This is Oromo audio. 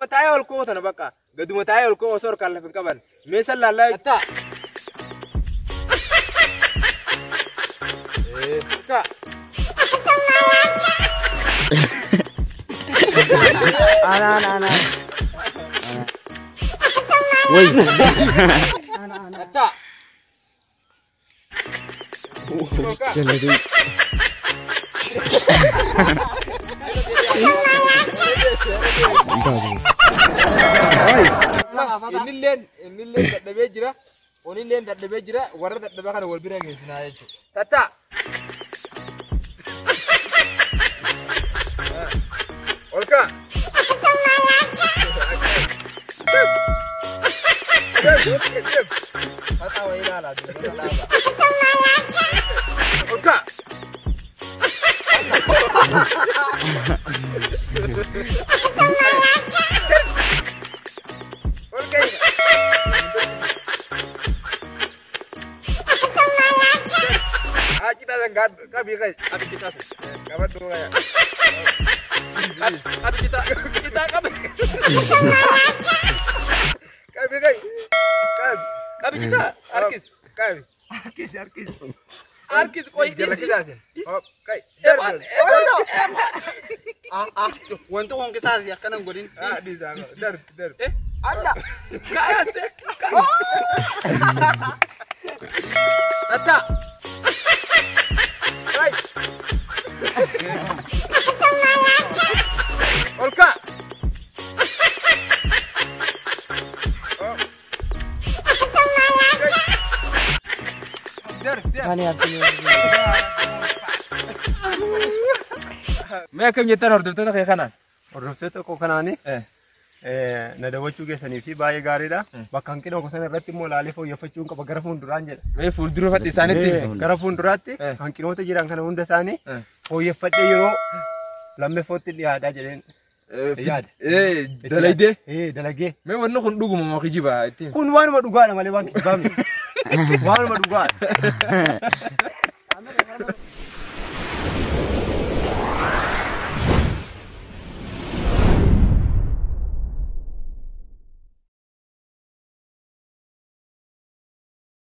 متاعي القوة أنا بقى قد متاعي القوة صار كله في الكبر مثل لا تا تا أنا وي تا جلدي إني لين تدبي جرا وني لين تدبي جرا ورد تدبي كان والبيرة جنسنا يجوا تتا أولكا هذا ويلا لا أولكا kita enggak kami guys ada kita kawan dulu ya ada kita kami guys kami kita arkis koi jalan kita sih oke وانتو هون كساس يا كنا نقولين di sana dar ada Tata right Olka أنا أبتدي ما كم يتر هردوتو تك كنا Hordoftoota koo kanaani na daawwachuu keessanii fi baay'ee gaariidha. Bakka hanqina koo sana irratti immoo ilaalee fooyyeffachuun qaba gara fuulduraan jedha. ما فولدرو فدي سانتي Gara fuulduraatti hanqinoota jiran kana hunda isaanii fooyyeffadhee yeroo lammeeffootti dhiyaataa jedheen yaada. دلايدة Dalagee. ما ونو كن دوغو ما كيجيبا Kun waanuma dhugaadha malee waan kijibaame. Waanuma dhugaadha.